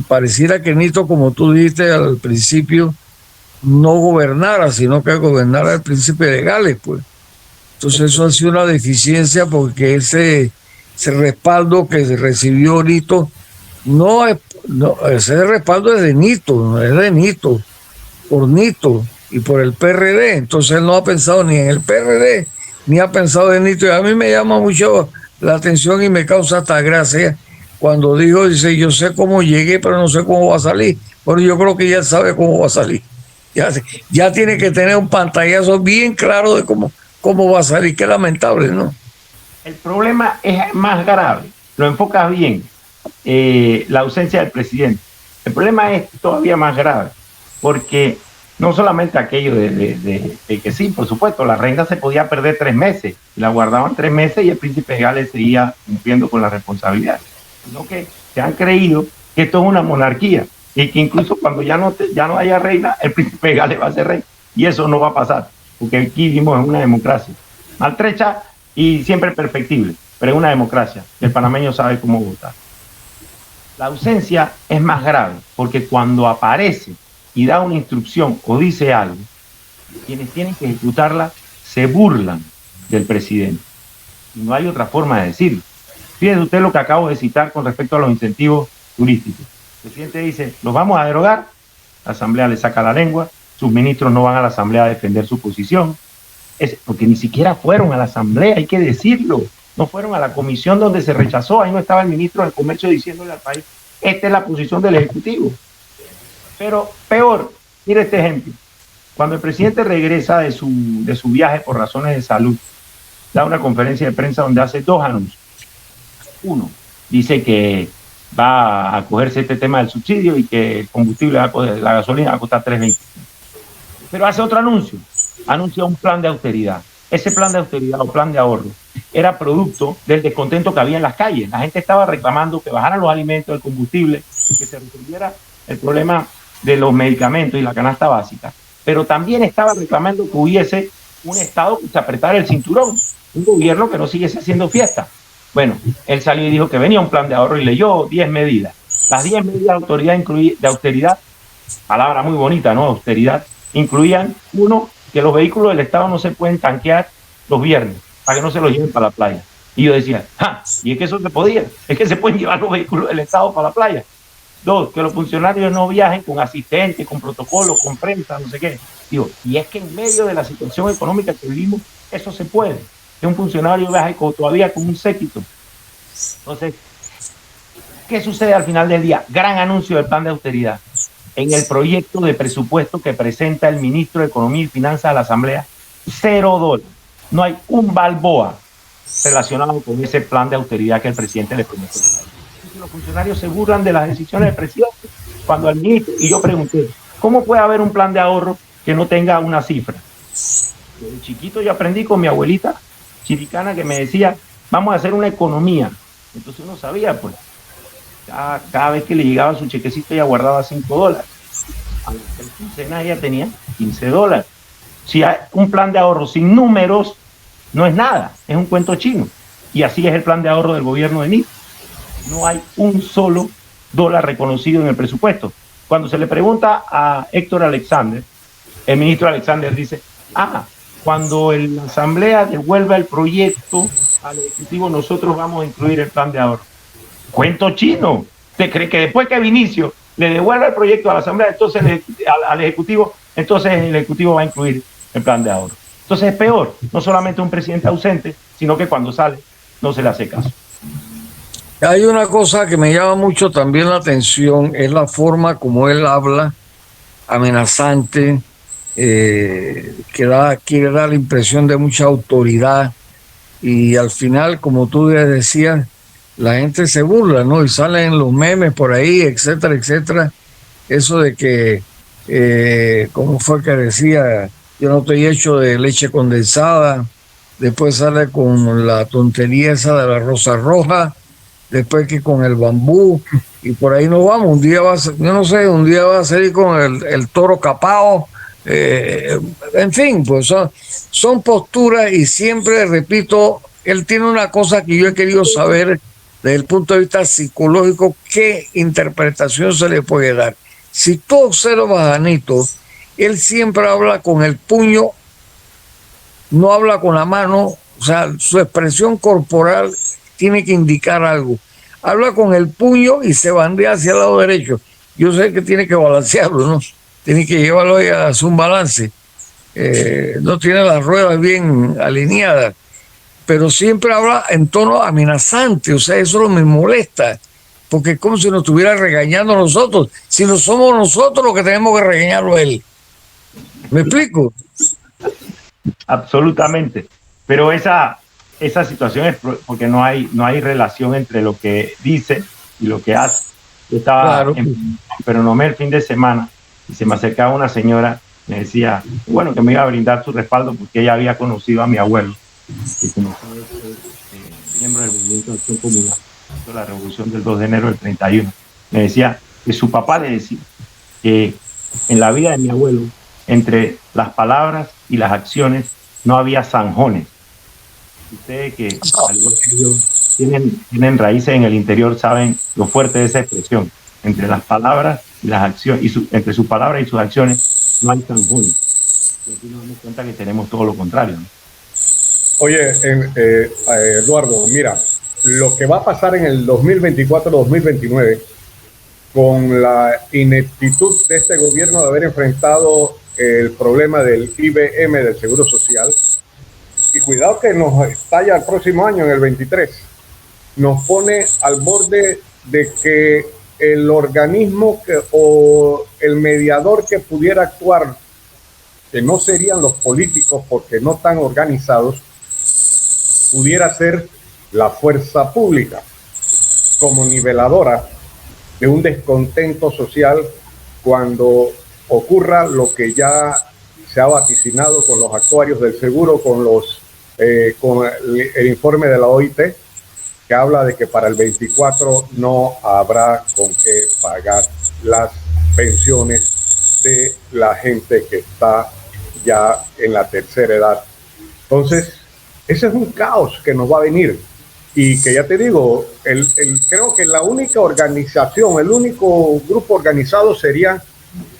Pareciera que Nito, como tú dijiste al principio, no gobernara, sino que gobernara el príncipe de Gales, pues. Entonces eso ha sido una deficiencia, porque ese respaldo que recibió Nito, ese respaldo es de Nito, no es de Nito, por Nito y por el PRD. Entonces él no ha pensado ni en el PRD, ni ha pensado en Nito. Y a mí me llama mucho la atención y me causa hasta gracia cuando dice, yo sé cómo llegué, pero no sé cómo va a salir. Bueno, yo creo que ya sabe cómo va a salir. Ya tiene que tener un pantallazo bien claro de cómo va a salir. Qué lamentable, ¿no? El problema es más grave, lo enfocas bien, la ausencia del presidente. El problema es todavía más grave, porque no solamente aquello de que sí, por supuesto, la reina se podía perder 3 meses, y la guardaban 3 meses y el príncipe de Gales seguía cumpliendo con la responsabilidad, sino que se han creído que esto es una monarquía y que incluso cuando ya no haya reina, el príncipe de Gales va a ser rey, y eso no va a pasar, porque aquí vivimos en una democracia maltrecha y siempre perfectible, pero es una democracia, el panameño sabe cómo votar. La ausencia es más grave, porque cuando aparece y da una instrucción o dice algo, quienes tienen que ejecutarla se burlan del presidente. Y no hay otra forma de decirlo. Fíjese usted lo que acabo de citar con respecto a los incentivos turísticos. El presidente dice, los vamos a derogar, la asamblea le saca la lengua, sus ministros no van a la asamblea a defender su posición, porque ni siquiera fueron a la asamblea, hay que decirlo. No fueron a la comisión donde se rechazó, ahí no estaba el ministro del Comercio diciéndole al país, esta es la posición del Ejecutivo. Pero peor, mire este ejemplo. Cuando el presidente regresa de su viaje por razones de salud, da una conferencia de prensa donde hace 2 anuncios. Uno, dice que va a acogerse este tema del subsidio y que el combustible, la gasolina va a costar $3.25. Pero hace otro anuncio, anuncia un plan de austeridad. Ese plan de austeridad o plan de ahorro era producto del descontento que había en las calles. La gente estaba reclamando que bajaran los alimentos, el combustible, que se resolviera el problema de los medicamentos y la canasta básica. Pero también estaba reclamando que hubiese un Estado que se apretara el cinturón, un gobierno que no siguiese haciendo fiesta. Bueno, él salió y dijo que venía un plan de ahorro y leyó 10 medidas. Las 10 medidas de austeridad, palabra muy bonita, ¿no? Austeridad, incluían, uno, que los vehículos del Estado no se pueden tanquear los viernes, para que no se los lleven para la playa. Y yo decía, y es que eso se podía, es que se pueden llevar los vehículos del Estado para la playa. 2, que los funcionarios no viajen con asistentes, con protocolos, con prensa, no sé qué. Digo, y es que en medio de la situación económica que vivimos, eso se puede. Que un funcionario viaje todavía con un séquito. Entonces, ¿qué sucede al final del día? Gran anuncio del plan de austeridad. En el proyecto de presupuesto que presenta el ministro de Economía y Finanzas a la Asamblea, $0. No hay un balboa relacionado con ese plan de austeridad que el presidente le prometió. Los funcionarios se burlan de las decisiones del presidente. Cuando al ministro, y yo pregunté, ¿cómo puede haber un plan de ahorro que no tenga una cifra? Desde chiquito yo aprendí con mi abuelita chiricana que me decía, vamos a hacer una economía. Entonces uno sabía, pues, cada vez que le llegaba su chequecito ella guardaba $5. A las 3 quincenas ella tenía $15. Si hay un plan de ahorro sin números, no es nada, es un cuento chino. Y así es el plan de ahorro del gobierno de Nick. No hay un solo dólar reconocido en el presupuesto. Cuando se le pregunta a Héctor Alexander, el ministro Alexander dice, cuando la Asamblea devuelva el proyecto al Ejecutivo, nosotros vamos a incluir el plan de ahorro. Cuento chino. ¿Usted cree que después que Vinicio le devuelva el proyecto a la Asamblea, entonces al Ejecutivo, entonces el Ejecutivo va a incluir el plan de ahorro? Entonces es peor, no solamente un presidente ausente, sino que cuando sale no se le hace caso. Hay una cosa que me llama mucho también la atención, es la forma como él habla, amenazante, que quiere dar la impresión de mucha autoridad, y al final, como tú decías, la gente se burla, ¿no? Y salen los memes por ahí, etcétera, etcétera. Eso de que, ¿cómo fue que decía? Yo no estoy hecho de leche condensada. Después sale con la tontería esa de la rosa roja. Después que con el bambú. Y por ahí nos vamos. Un día va a ser, yo no sé, un día va a salir con el toro capao. En fin, pues son posturas, y siempre repito, él tiene una cosa que yo he querido saber desde el punto de vista psicológico, qué interpretación se le puede dar. Si tú observas a Anito, él siempre habla con el puño, no habla con la mano, o sea, su expresión corporal tiene que indicar algo. Habla con el puño y se bandea hacia el lado derecho. Yo sé que tiene que balancearlo, ¿no? Tiene que llevarlo a hacer un balance. No tiene las ruedas bien alineadas, pero siempre habla en tono amenazante. O sea, eso me molesta, porque es como si nos estuviera regañando a nosotros, si no somos nosotros los que tenemos que regañarlo a él. ¿Me explico? Absolutamente. Pero esa situación es porque no hay relación entre lo que dice y lo que hace. Yo estaba Claro. en Peronomé el fin de semana y se me acercaba una señora, me decía, bueno, que me iba a brindar su respaldo porque ella había conocido a mi abuelo, que como sabe, es miembro del Movimiento de Acción Comunal, de la revolución del 2 de enero del 31. Me decía que su papá le decía que en la vida de mi abuelo, entre las palabras y las acciones, no había zanjones. Ustedes que, al igual que yo, tienen raíces en el interior, saben lo fuerte de esa expresión. Entre las palabras y las acciones, entre sus palabras y sus acciones, no hay zanjones. Y aquí nos damos cuenta que tenemos todo lo contrario, ¿no? Oye, Eduardo, mira, lo que va a pasar en el 2024-2029 con la ineptitud de este gobierno de haber enfrentado el problema del IBM, del Seguro Social, y cuidado que nos estalla el próximo año, en el 23, nos pone al borde de que el organismo o el mediador que pudiera actuar, que no serían los políticos porque no están organizados, pudiera ser la fuerza pública como niveladora de un descontento social cuando ocurra lo que ya se ha vaticinado con los actuarios del seguro, con el informe de la OIT, que habla de que para el 24 no habrá con qué pagar las pensiones de la gente que está ya en la tercera edad. Entonces, ese es un caos que nos va a venir. Y que ya te digo, creo que la única organización, el único grupo organizado serían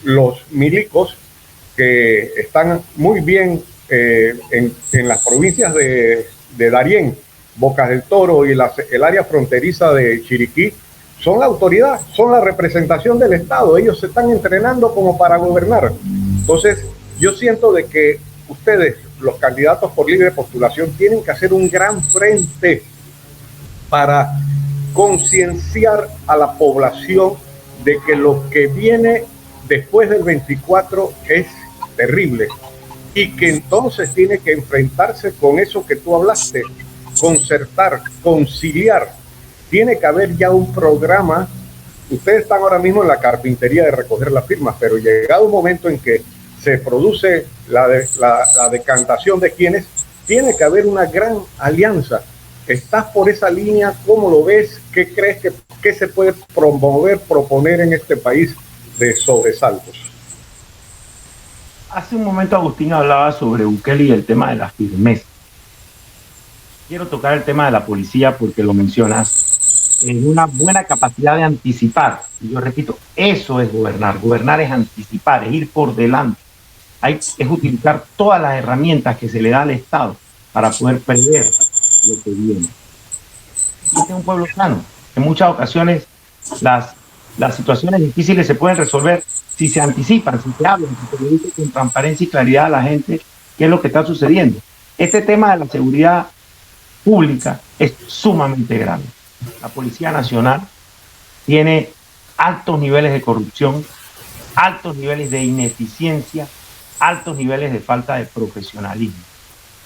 los milicos, que están muy bien en las provincias de Darién, Bocas del Toro y el área fronteriza de Chiriquí. Son la autoridad, son la representación del Estado. Ellos se están entrenando como para gobernar. Entonces, yo siento de que ustedes, los candidatos por libre postulación, tienen que hacer un gran frente para concienciar a la población de que lo que viene después del 24 es terrible y que entonces tiene que enfrentarse con eso que tú hablaste, concertar, conciliar. Tiene que haber ya un programa. Ustedes están ahora mismo en la carpintería de recoger las firmas, pero llegado un momento en que se produce la decantación de quienes, tiene que haber una gran alianza. ¿Estás por esa línea? ¿Cómo lo ves? ¿Qué crees que se puede promover, proponer en este país de sobresaltos? Hace un momento Agustín hablaba sobre Bukele y el tema de la firmeza. Quiero tocar el tema de la policía porque lo mencionas en una buena capacidad de anticipar. Y yo repito, eso es gobernar. Gobernar es anticipar, es ir por delante. Es utilizar todas las herramientas que se le da al Estado para poder prever lo que viene. Este es un pueblo sano. En muchas ocasiones las situaciones difíciles se pueden resolver si se anticipan, si se hablan, si se le dice con transparencia y claridad a la gente qué es lo que está sucediendo. Este tema de la seguridad pública es sumamente grave. La Policía Nacional tiene altos niveles de corrupción, altos niveles de ineficiencia, altos niveles de falta de profesionalismo.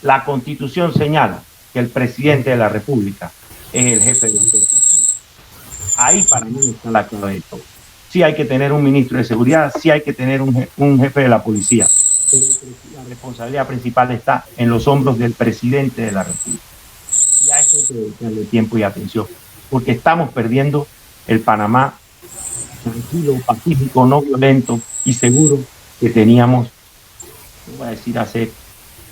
La Constitución señala que el presidente de la República es el jefe de la fuerza pública. Ahí para mí está la clave de todo. Sí hay que tener un ministro de seguridad, sí hay que tener un jefe de la policía, pero la responsabilidad principal está en los hombros del presidente de la República. Y a eso hay que dedicarle tiempo y atención, porque estamos perdiendo el Panamá tranquilo, pacífico, no violento y seguro que teníamos, no voy a decir hace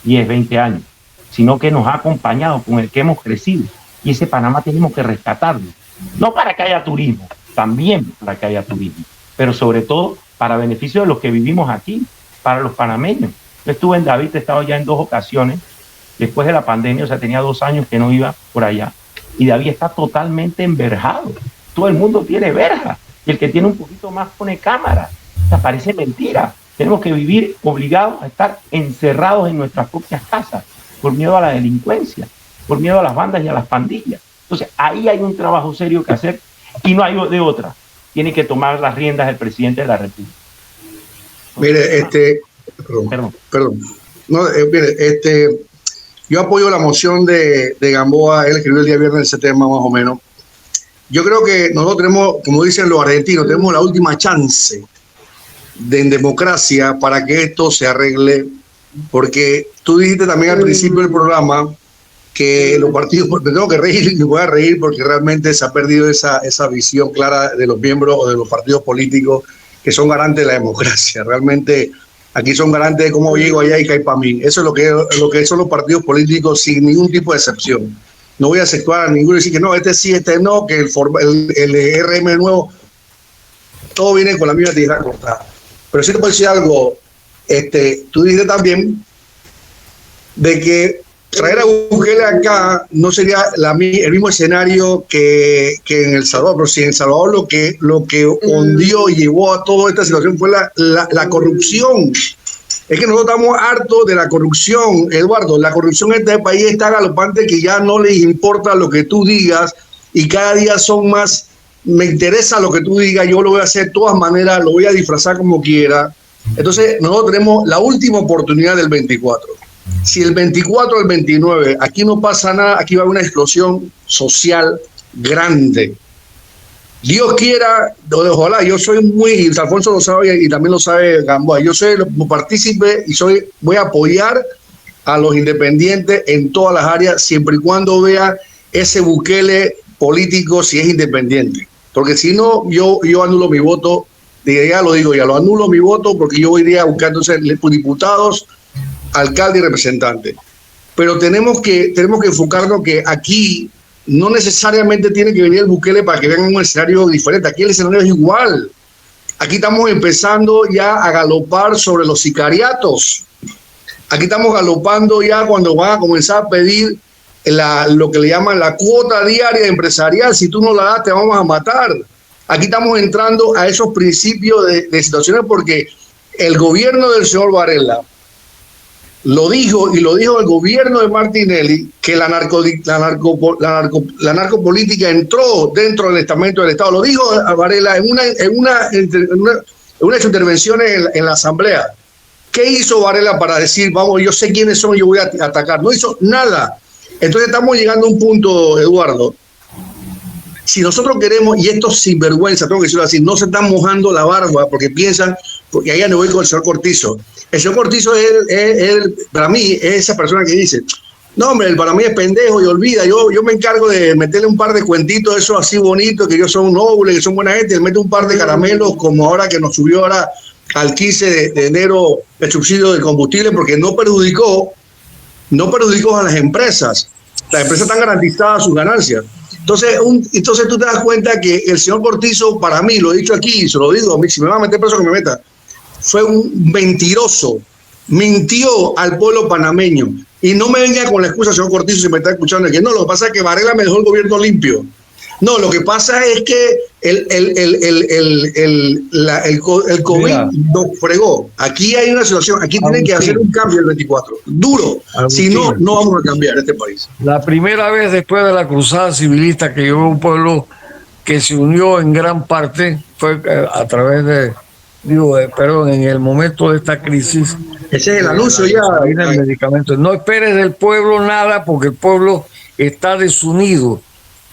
10, 20 años, sino que nos ha acompañado, con el que hemos crecido. Y ese Panamá tenemos que rescatarlo. No para que haya turismo, también para que haya turismo, pero sobre todo para beneficio de los que vivimos aquí, para los panameños. Yo estuve en David, he estado ya en 2 ocasiones, después de la pandemia, o sea, tenía 2 años que no iba por allá, y David está totalmente enverjado. Todo el mundo tiene verja, y el que tiene un poquito más pone cámara. O sea, parece mentira. Tenemos que vivir obligados a estar encerrados en nuestras propias casas, por miedo a la delincuencia, por miedo a las bandas y a las pandillas. Entonces, ahí hay un trabajo serio que hacer y no hay de otra. Tiene que tomar las riendas el presidente de la República. Mire, perdón. No, mire, yo apoyo la moción de Gamboa. Él escribió el día viernes ese tema más o menos. yo creo que nosotros tenemos, como dicen los argentinos, tenemos la última chance en democracia para que esto se arregle, porque tú dijiste también al principio del programa que los partidos, me tengo que reír y me voy a reír porque realmente se ha perdido esa visión clara de los miembros o de los partidos políticos que son garantes de la democracia. Realmente aquí son garantes de cómo llego allá y cae para mí. Eso es lo que son los partidos políticos sin ningún tipo de excepción. No voy a aceptar a ninguno y decir que no, este sí, este no, que el RM nuevo, todo viene con la misma tijera cortada. Pero sí te puedo decir algo, tú dijiste también de que traer a Bukele acá no sería el mismo escenario que en El Salvador, pero si en El Salvador lo que hundió y llevó a toda esta situación fue la corrupción. Es que nosotros estamos hartos de la corrupción, Eduardo. La corrupción en este país es tan galopante que ya no les importa lo que tú digas y cada día son más, me interesa lo que tú digas, yo lo voy a hacer de todas maneras, lo voy a disfrazar como quiera. Entonces nosotros tenemos la última oportunidad del 24. Si el 24 o el 29 aquí no pasa nada, aquí va a haber una explosión social grande. Dios quiera, ojalá, yo soy muy, Alfonso lo sabe y también lo sabe Gamboa, yo soy partícipe y voy a apoyar a los independientes en todas las áreas, siempre y cuando vea ese Bukele político si es independiente. Porque si no, yo anulo mi voto, ya lo anulo mi voto porque yo iría a buscar entonces diputados, alcalde y representante. Pero tenemos que enfocarnos que aquí no necesariamente tiene que venir el Bukele para que vean un escenario diferente. Aquí el escenario es igual. Aquí estamos empezando ya a galopar sobre los sicariatos. Aquí estamos galopando ya cuando van a comenzar a pedir lo que le llaman la cuota diaria empresarial. Si tú no la das, te vamos a matar. Aquí estamos entrando a esos principios de situaciones porque el gobierno del señor Varela lo dijo el gobierno de Martinelli, que la narcopolítica entró dentro del estamento del Estado. Lo dijo Varela en una de sus intervenciones en la Asamblea. ¿Qué hizo Varela para decir, vamos, yo sé quiénes son y yo voy a atacar? No hizo nada. Entonces estamos llegando a un punto, Eduardo. Si nosotros queremos, y estos sinvergüenza, tengo que decirlo así, no se están mojando la barba porque piensan, porque allá no voy con el señor Cortizo. El señor Cortizo para mí, es esa persona que dice, no, hombre, para mí es pendejo y olvida, yo me encargo de meterle un par de cuentitos, eso así bonito, que ellos son nobles, que son buena gente, le mete un par de caramelos, como ahora que nos subió ahora al 15 de enero el subsidio del combustible, porque no perjudicó a las empresas. Las empresas están garantizadas sus ganancias. Entonces tú te das cuenta que el señor Cortizo, para mí, lo he dicho aquí, se lo digo, si me va a meter preso que me meta, fue un mentiroso, mintió al pueblo panameño. Y no me venga con la excusa, señor Cortizo, si me está escuchando, que no, lo que pasa es que Varela me dejó el gobierno limpio. No, lo que pasa es que el COVID nos fregó. Aquí hay una situación, aquí tienen que hacer un cambio el 24, duro. Si no, no vamos a cambiar este país. La primera vez después de la cruzada civilista que llegó un pueblo que se unió en gran parte fue a través en el momento de esta crisis. Ese es el anuncio ya. El medicamento. No esperes del pueblo nada porque el pueblo está desunido.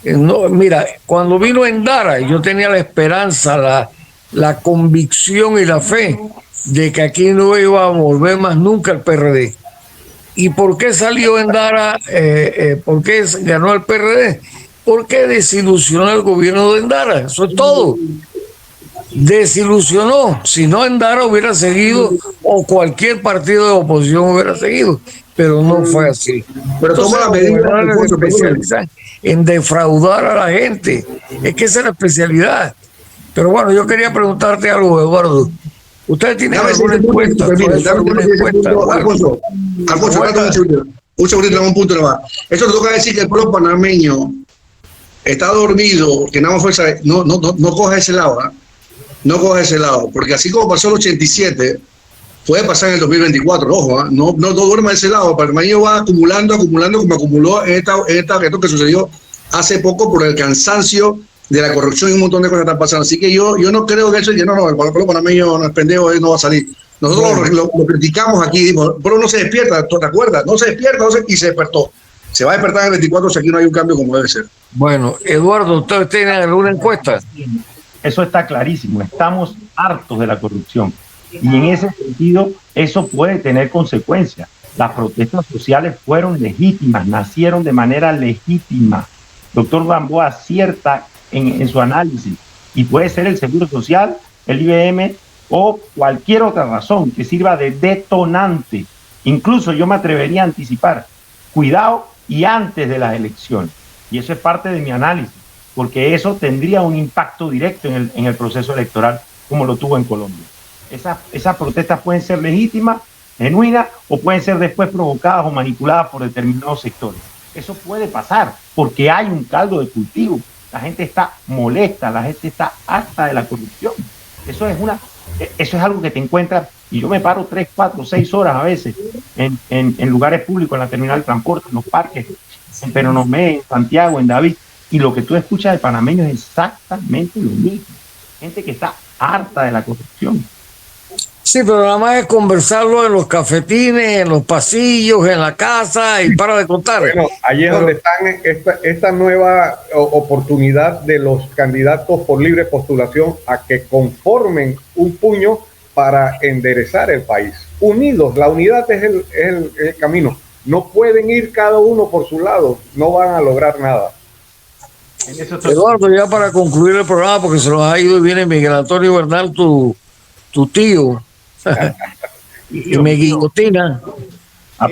No, mira, cuando vino Endara, yo tenía la esperanza, la convicción y la fe de que aquí no iba a volver más nunca el PRD. ¿Y por qué salió Endara? ¿Por qué ganó el PRD? Porque desilusionó el gobierno de Endara, eso es todo. Desilusionó. Si no, Endara hubiera seguido o cualquier partido de oposición hubiera seguido, pero no fue así. Pero toma la medida en defraudar a la gente, es que esa es la especialidad. Pero bueno, yo quería preguntarte algo, Eduardo. ¿Ustedes tienen alguna encuesta? Alfonso, un segundito, un punto más. Eso te toca decir que el pueblo panameño está dormido, que nada más fuerza, no coja ese lado, ¿eh? No coja ese lado, porque así como pasó el 87, puede pasar en el 2024, ojo, ¿eh? No duerma ese lado. El panameño va acumulando como acumuló en esta que sucedió hace poco por el cansancio de la corrupción y un montón de cosas que están pasando. Así que yo no creo que eso, el pueblo panameño no es pendejo, no va a salir. Nosotros lo criticamos aquí, dimos, pero no se despierta, ¿te acuerdas? No se despierta y se despertó. Se va a despertar en el 24 si aquí no hay un cambio como debe ser. Bueno, Eduardo, ¿ustedes tienen alguna encuesta? Eso está clarísimo. Estamos hartos de la corrupción. Y en ese sentido, eso puede tener consecuencias. Las protestas sociales fueron legítimas, nacieron de manera legítima. Doctor Gamboa acierta en su análisis. Y puede ser el Seguro Social, el IBM o cualquier otra razón que sirva de detonante. Incluso yo me atrevería a anticipar, cuidado y antes de las elecciones. Y eso es parte de mi análisis, porque eso tendría un impacto directo en el proceso electoral, como lo tuvo en Colombia. Esas protestas pueden ser legítimas, genuinas, o pueden ser después provocadas o manipuladas por determinados sectores. Eso puede pasar, porque hay un caldo de cultivo. La gente está molesta, la gente está harta de la corrupción. Eso es algo que te encuentras, y yo me paro 3, 4, 6 horas a veces en lugares públicos, en la terminal de transporte, en los parques, en Peronomé, en Santiago, en David, y lo que tú escuchas de panameños es exactamente lo mismo. Gente que está harta de la corrupción. Sí, pero nada más es conversarlo en los cafetines, en los pasillos, en la casa y para de contar. Bueno, ahí es donde están esta nueva oportunidad de los candidatos por libre postulación a que conformen un puño para enderezar el país. Unidos, la unidad es el camino. No pueden ir cada uno por su lado, no van a lograr nada. Eduardo, ya para concluir el programa, porque se nos ha ido y viene Miguel Antonio Bernal, tu tío, y me guillotina.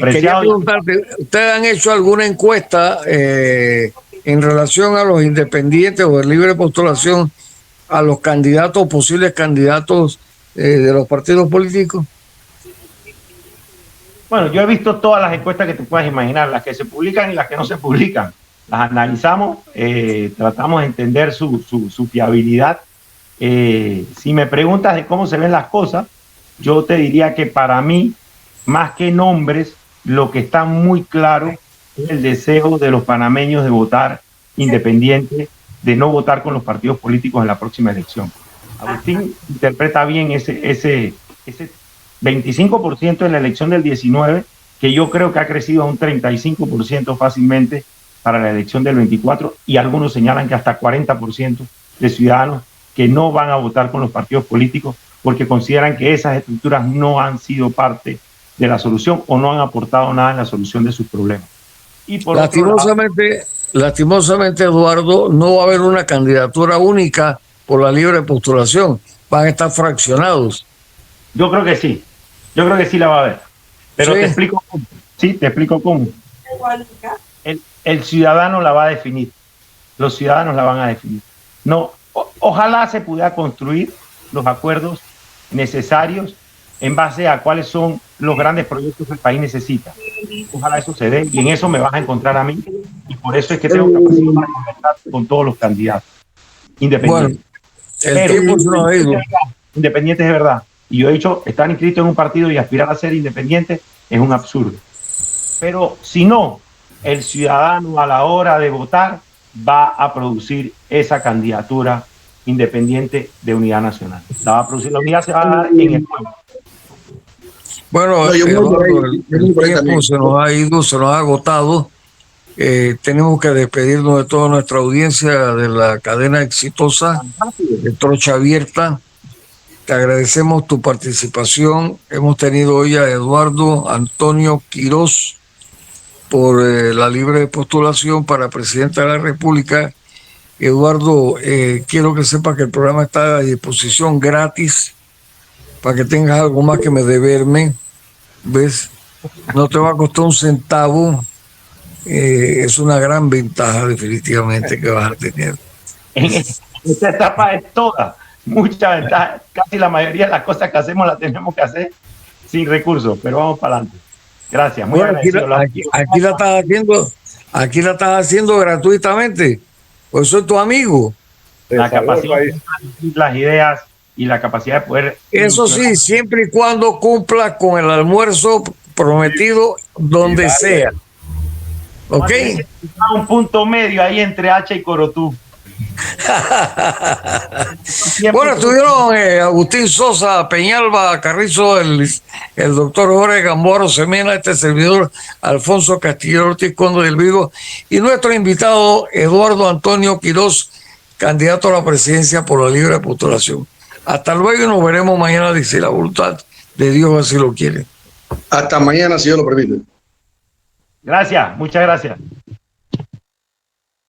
Quería preguntarte, ¿ustedes han hecho alguna encuesta en relación a los independientes o de libre postulación, a los candidatos o posibles candidatos de los partidos políticos? Bueno, yo he visto todas las encuestas que te puedas imaginar, las que se publican y las que no se publican. Las analizamos, tratamos de entender su fiabilidad. Si me preguntas de cómo se ven las cosas, yo te diría que para mí, más que nombres, lo que está muy claro es el deseo de los panameños de votar independiente, de no votar con los partidos políticos en la próxima elección. Agustín interpreta bien ese 25% en la elección del 19, que yo creo que ha crecido a un 35% fácilmente para la elección del 24, y algunos señalan que hasta 40% de ciudadanos que no van a votar con los partidos políticos porque consideran que esas estructuras no han sido parte de la solución o no han aportado nada en la solución de sus problemas. Y por lastimosamente, Eduardo, no va a haber una candidatura única por la libre postulación, van a estar fraccionados. Yo creo que sí la va a haber, pero sí. Te explico cómo. El ciudadano la va a definir, los ciudadanos la van a definir. No, ojalá se pudiera construir los acuerdos necesarios en base a cuáles son los grandes proyectos que el país necesita. Ojalá eso se dé, y en eso me vas a encontrar a mí, y por eso es que tengo capacidad de conversar con todos los candidatos independientes. Bueno, el tiempo se nos ha ido. Independientes de verdad. Y yo he dicho, estar inscrito en un partido y aspirar a ser independiente es un absurdo. Pero si no, el ciudadano a la hora de votar va a producir esa candidatura independiente de unidad nacional. La va a producir, la unidad se va a dar en el pueblo. Bueno, Eduardo, el tiempo se nos ha ido, se nos ha agotado. Tenemos que despedirnos de toda nuestra audiencia de la cadena exitosa de Trocha Abierta. Te agradecemos tu participación. Hemos tenido hoy a Eduardo Antonio Quiroz por la libre postulación para presidente de la República. Eduardo, quiero que sepas que el programa está a disposición gratis para que tengas algo más que me deberme. ¿Ves? No te va a costar un centavo. Es una gran ventaja definitivamente que vas a tener. En esta etapa es toda, mucha ventaja. Casi la mayoría de las cosas que hacemos las tenemos que hacer sin recursos, pero vamos para adelante. Gracias, muy agradecido. Aquí la estás haciendo gratuitamente, pues soy tu amigo. La capacidad de las ideas y la capacidad de poder... Eso sí, siempre y cuando cumpla con el almuerzo prometido donde sea. ¿Ok? Un punto medio ahí entre Hacha y Corotú. Bueno, estuvieron Agustín Sosa, Peñalba, Carrizo, el doctor Jorge Gamboa Rosemena, este servidor Alfonso Castillo Ortiz, conde del Vigo, y nuestro invitado Eduardo Antonio Quiroz, candidato a la presidencia por la libre postulación. Hasta luego y nos veremos mañana, si la voluntad de Dios así lo quiere. Hasta mañana, si Dios lo permite. Gracias, muchas gracias.